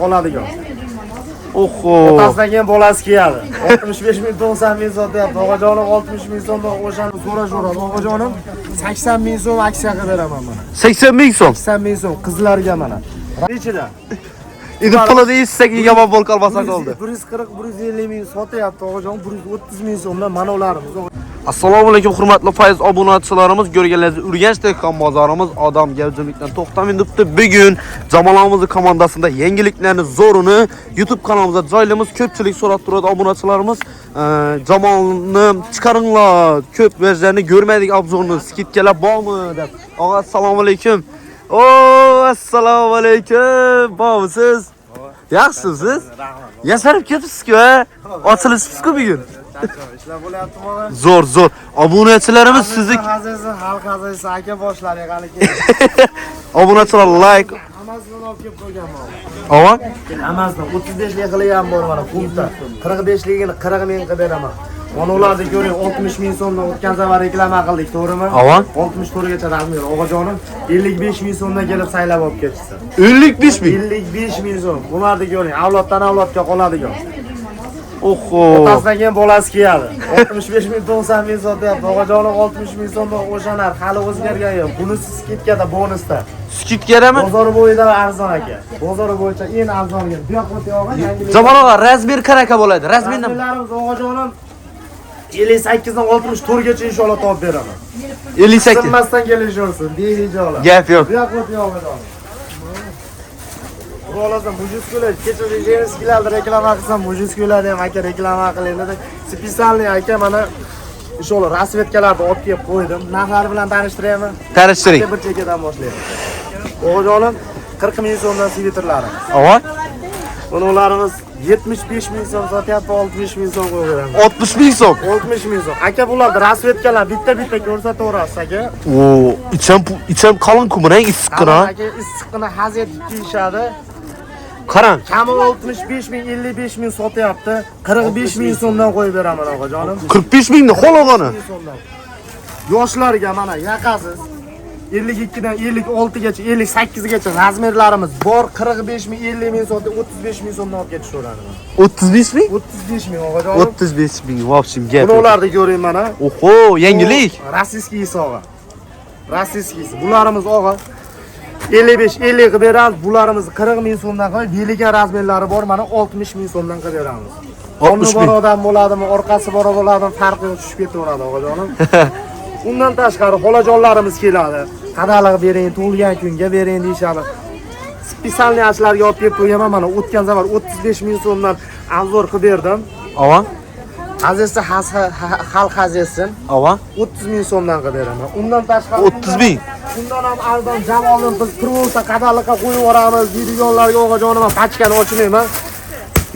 qoladigan. Oho. Otasidan keyin bolasi keladi. 65 ming 90 ming sotyapti. Og'ajonim 60 ming so'mdan o'shani so'rashadi. Og'ajonim 80 ming so'm aksiya qilib beraman mana. 80 ming so'm. 80 ming so'm qizlarga mana. Nechida? Endi pulni deysiz, yomon bo'l qolmasa qoldi. 140 150 ming sotyapti og'ajon, 130 ming so'mdan manolarimiz. Assalomu alaykum hurmatli fayz obunachilarimiz, ko'rganlaringiz Urganch dehqon bozorimiz odam gavjumlikdan to'xtamin debdi. Bugun jamoamizning komandasida yangiliklarni zo'rini YouTube kanalimizda joylaymiz. Ko'pchilik so'rab turadi obunachilarimiz. Jamoani chiqaringlar, ko'p versiyani ko'rmadik, obzorni skidkalar bormi deb. Og'a assalomu alaykum. Assalomu alaykum. Bormisiz? Yaxshimisiz? Yasarib ketibsiz-ku, ochilishsiz-ku bugun. İşler bo'layaptimi og'a? Zo'r. Obunachilarimiz sizni xalq azizasi aka boshlari hali obunachilar like hammasidan olib kelib qo'yganman. Ava? Hammasidan 35 lik qilyapman bor mana punktda. 45 ligini 40 ming qilib beraman. Onalarni ko'ring 60 ming so'mdan o'tgan safar reklama qildik, to'g'rimi? Ava? 64 gacha rasmiy. Og'ajonim 55 ming so'mdan kelib saylab olib ketishdi. 55 ming. 55 ming so'm. Bularni ko'ring, avloddan avlodga qoladigan. Oho. Otasidan keyin bolasi keladi. 65 ming 90 ming sotyapti. Og'ajonim 60 ming so'mdan o'shanar hali o'zgargan yo'q. Bunisi skidkada bonusda. Skidkarami? Bozor bo'yida arzon aka. Bozor bo'yicha eng arzonga. Bu yoqqa o'tayog'i yangilik. Jamoalar razmer qanaqa bo'ladi? Razmerni Razmerlarimiz og'ajonim 58 dan 64 gacha inshaalloh topib beraman. 58. Sinmasdan kelishorsin, behijolat. Gap yo'q. Bu yoqqa o'tayog'i. Ro'lazam mujizkular, kecha Jenskilarni reklama qilsam, mujizkularni ham aka reklama qiling dedi. Spesialniy aka mana inshaalloh rasvetkalarni olib kelib qo'ydim. Narxlari bilan tanishtiraymi? Tanishtiring. Bir chekkadan boshlaymiz. O'g'jonim 40 ming so'mdan sviterlari. Ava? Bularimiz 75 ming so'm sotyapti, 60 ming so'm qo'yib beramiz. 60 ming so'm. 60 ming so'm. Aka bularni rasvetkalar bitta ko'rsataverasiz aka. Icham qalin-ku, rang issiqqina. Aka issiqqina haziyat kiyishadi. Qarang. Kami 65 ming 55 ming sotyapti. 45 ming so'mdan qo'yib beraman og'ajonim. 45 mingni xo'lag'ani. Yoshlarga mana yaqasiz 52 dan 56 gacha, 58 gacha razmerlarimiz bor. 45 ming 50 ming so'm, 35 ming so'mdan olib ketishaveradi. 35 ming? 35 ming og'ajonim. 35 ming. Vobshim gap. Bularni ko'ring mana. Oho, yangilik. Rossiyskiy sog'a. Rossiyskiy. Bularimiz og'a 55-50 qilib beramiz. Bularimiz 40 ming so'mdan qo'yib, beligan razmerlari bor, mana 60 ming so'mdan qilib beramiz. 60 ming odam bo'ladimi, orqasi bor bo'ladimi, farqi yo'q, tushib ketaveradi og'ajonim. Undan tashqari xolajonlarimiz keladi. Qadaliq bering, tug'ilgan kunga bering deyshadi. Spesialniy ashlarga olib kelib qo'yaman mana. O'tgan safar 35 ming so'mdan anzor qilib berdim. Ava? Hazesi xalq hazesin. Ava? 30 ming so'mdan qilib beraman. Undan tashqari 30 ming. Undan ham arzon jamoani biz tursa qadaliqqa qo'yib yuboramiz. Videolarga og'ajonim ham pachkani ochmayman.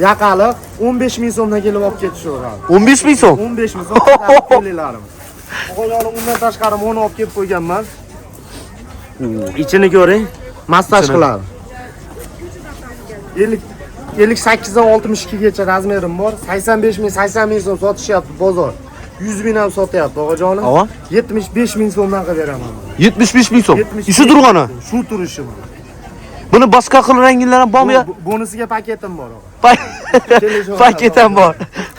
Yaqaliq 15 ming so'mdan kelib olib ketishaveradi. 15 ming so'm. 15 ming so'm qo'ylarimiz. Og'ajonim undan tashqari buni olib kelib qo'yganman. Ichini ko'ring. Massaj qiladi. 58 dan 62 gacha razmerim bor. 85 ming 80 ming so'm sotishyapti bozor. 100 ming ham sotyapti og'ajonim. 75 ming so'mdan qilib beraman. 75 ming so'm. Ishi turg'ani. Shu turishi bor. Buni boshqa xil ranglar ham bormi? Bonusiga paketim bor. Paketim bor.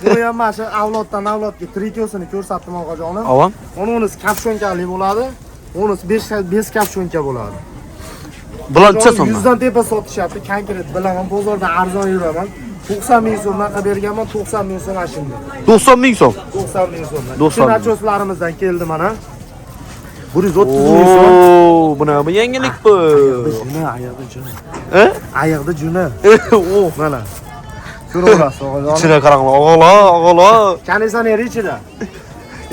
Buni ham mana shu avloddan avlodga trikyosini ko'rsatdim og'ajonim. Avam. Unisi kapshonkali bo'ladi. Unisi 5 kapshonka bo'ladi. Bularcha so'm. 100 dan tepa sotishyapti. Konkret bilaman, bozorda arzon yuraman. 90 ming so'mdan qilib berganman, 90 ming so'm ashimda. 90 ming so'm. 90 ming so'mdan. 90 Nachoslarimizdan keldi mana. 130 ming so'm. Buna bu yangilik bu. Oyoqda juni. Oyoqda juni. Mana. Ko'raverasiz og'ajon. Ichida qaranglar, o'g'lo. Konditsioner ichida.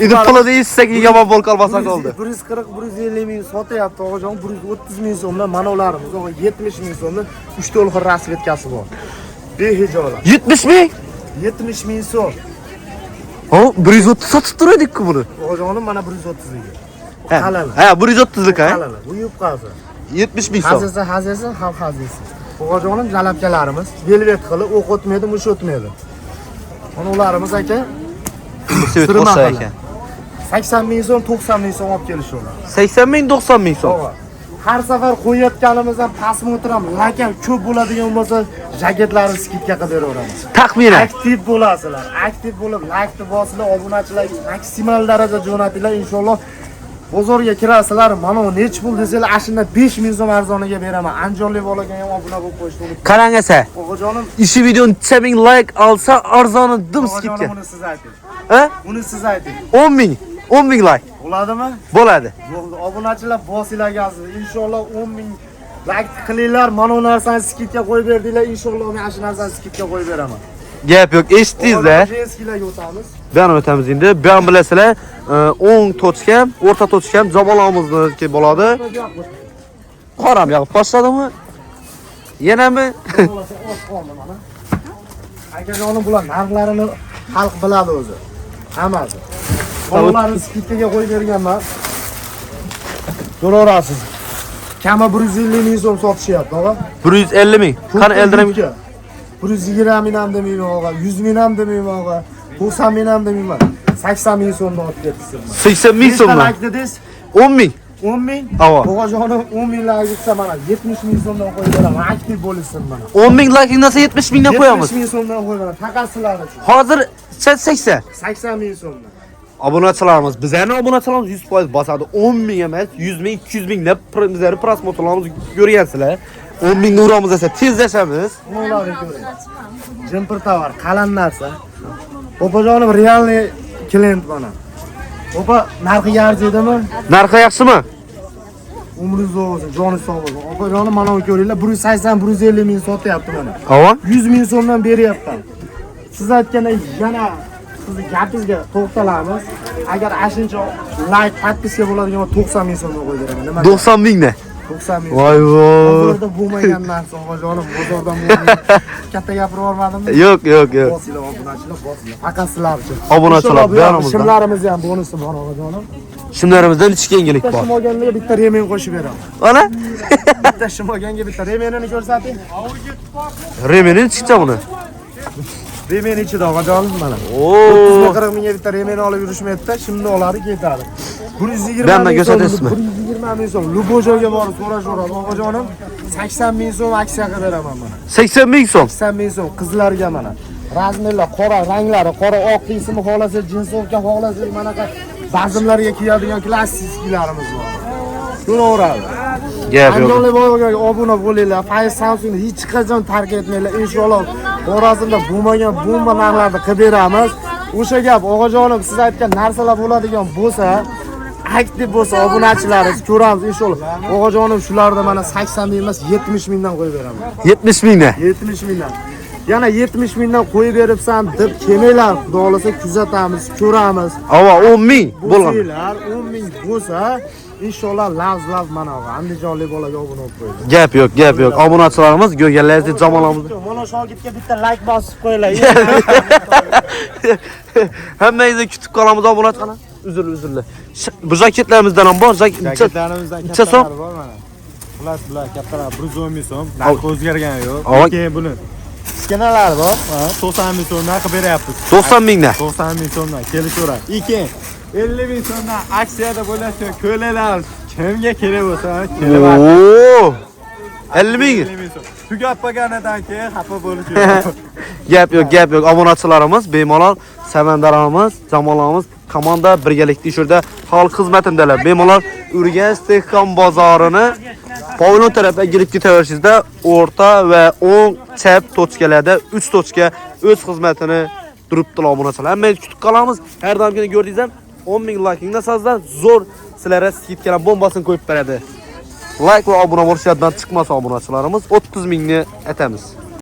Endi puli deysiz, yomon bo'l qolmasa qoldi. 140 150 ming sotyapti og'ajon. 130 ming so'mdan manolarimiz, 70 ming so'mdan 3 to'lqin rasvetkasi bor. Behijolat. 70 ming? 70 ming so'm. Ha, 130 sotib turaydik-ku buni. Og'ajonim mana 130 lik. Qalala. Ha, 130 lik ha? Qalala. Bu yupqasi. 70 ming so'm. Hazesi, xalq hazesi. Og'ajonim jalabkalarimiz velvet qilib o'q o'tmaydi, mush o'tmaydi. Mana ularimiz aka. Svet bo'lsa ekan. 80 ming so'm, 90 ming so'm olib kelishaveradi. 80 ming, 90 ming so'm. har safar qo'yayotganimizdan pastga o'tiraman. Lekin ko'p bo'ladigan bo'lsa, jaketlarni skidga qilib beraveramiz. Taxminan. Aktiv bo'lasizlar. Aktiv bo'lib, like bosinglar, obunachilar maksimal darajada jo'natinglar inshaalloh. Bozorga kirasizlar, mana nech pul desanglar, ashunda 5000 so'm arzoniga beraman. Andijonlik bolaga ham obuna bo'lib qo'yishni unutmang. Qarang asa. O'g'ajonim, Ishi videoni 1000 like olsa arzoni dim skidga. Buni siz ayting. Ha? Buni siz ayting. 10 ming like Bo'ladimi? bo'ladi. Bo'ldi. Obunachilar bosinglar gazsiz. Inshaalloh 10 000 like qilinglar, mana bu narsani skidga qo'yib berdinglar. Inshaalloh men shu narsani skidga qo'yib beraman. Gap yo'q, eshitdingizlar? Jenskilarga o'tamiz. Bu yerni o'tamiz endi. Bu ham bilasizlar, o'ng tochka, o'rta tochka zamonamizniki bo'ladi. Qoram yog'ib boshladimi? Yanami? Akajonim bular narxlarini xalq biladi o'zi. Hammasi. Bolalarni skidga qo'yib berganman. To'laverasiz. Kami 150 ming so'm sotishyapti, og'a. 150 ming. Qani eldiram? 120 ming ham demayman, og'a. 100 ming ham demayman, og'a. 90 ming ham demayman. 80 ming so'mdan olib ketibsiz. 80 ming so'mdan. Like dedingiz? 10 ming. 10 ming? Ava. O'g'ajonim 10 ming like etsa mana 70 ming so'mdan qo'yib beraman. Aktiv bo'lsin mana. 10 ming like nasa 70 mingdan qo'yamiz. 70 ming so'mdan qo'yib beraman. Faqat sizlar uchun. Hozir 80. 80 ming so'mdan. Obunachilarimiz, bizlarni obunachilarimiz 100% bosadi. 10 ming emas, 100 ming, 200 ming deb bizlarni prosmotlarimiz ko'rgansizlar. 10 ming uramiz esa tezlashamiz. Ularni ko'ring. Jimper tovar, qalin narsa. Opajonim realniy klient mana. Opa, narxiga arziydimi? Narxi yaxshimi? Umringiz uzoq bo'lsin, joningiz sog' bo'lsin. Opajonim mana bu ko'ringlar, 180-150 ming sotyapti mana. Ava? 100 ming so'mdan beryapman. Siz aytganda yana sizni gapingizga to'xtalamiz. Agar ashuncha like, podpiska bo'ladigan bo'lsa 90 ming so'mdan qo'yib beraman. Nima? 90 mingda. 90 ming. Voy voy. Bozorda bo'lmagan narsa, o'g'ajonim, bozordan bo'lmagan. Katta gapirib yormadimmi? Yo'q. Bosinglar, obunachilar, bosinglar. Faqat sizlar uchun. Obunachilar beramizda. Shimlarimiz ham bonusi bor, o'g'ajonim. Shimlarimizdan ichki yangilik Bitta bor. shimoganga bitta remen qo'shib beraman. Ana? Bitta shimoganga bitta remenini ko'rsating. Remeni chiqcha buni. Remen ichida o'g'ajonim mana. Oo. 40 mingga bitta remen olib yurishmayapti, shimni oladi, ketadi. 120 Ben de ming ko'rsatasizmi? 120 ming so'm. Lubojoga borib so'rashaveradi, o'g'ajonim. 80 ming so'm aksiya qilib beraman mana. 80 ming so'm. 80 ming so'm qizlarga mana. Razmerlar, qora ranglari, qora oq kiysimi xohlasa, jinsovka xohlasa, manaqa bazmlarga kiyadigan klassik bor. To'laveradi. Gap yo'q. Andijonlik bolaga obuna bo'linglar. Fayz Samsungni hech qachon tark etmanglar. Inshaalloh Xorazmda bo'lmagan bomba narxlarni qilib beramiz. O'sha gap o'g'ajonim siz aytgan narsalar bo'ladigan bo'lsa, aktiv bo'lsa obunachilaringiz ko'ramiz inshaalloh. O'g'ajonim shularda mana 80 ming emas 70 mingdan qo'yib beraman. 70 mingda. 70 mingdan. Yana 70 mingdan qo'yib beribsan deb kelmanglar. Xudo xolasa kuzatamiz, ko'ramiz. Ava 10 ming bo'lgan. 10 ming bo'lsa, inshaalloh lav mana andijonlik bolaga obuna bo'lib qo'ydi. Gap yo'q. Obunachilarimiz ko'rganlaringizni jamoamizni. Mana shogirtga bitta like bosib qo'yinglar. Hammangizni kutib qolamiz obunachilar. Uzr. Bu jaketlarimizdan ham bor. Jaketlarimizdan kattalari bor mana. Bular kattalar 110 ming so'm. Narxi o'zgargani yo'q. Keyin buni kichkinalar bor. 90 ming so'mdan qilib beryapmiz. 90 mingdan. 90 ming so'mdan kelishaveradi. Keyin 50 ming so'mdan aksiyada bo'ladigan ko'ylaklar kimga kerak bo'lsa kelaveradi. Oo! 50 ming. Tugatmaganidan keyin xafa bo'lish yo'q. Gap yo'q. Obunachilarimiz bemalol samandaramiz, jamoalarimiz komanda birgalikda ishurda xalq xizmatindalar. Bemalol Urganch Tehkom bozorini Pavlon tarafga kirib ketaverishingizda o'rta va o'ng chap tochkalarda 3 tochka o'z xizmatini turibdilar obunachilar. Hammangiz kutib qolamiz. Har doimgidek ko'rdingiz ham 10 ming like nasazdan zo'r sizlarga skidkalar bombasini qo'yib beradi. Like va obuna bo'lishdan chiqmasa obunachilarimiz 30 mingni aytamiz.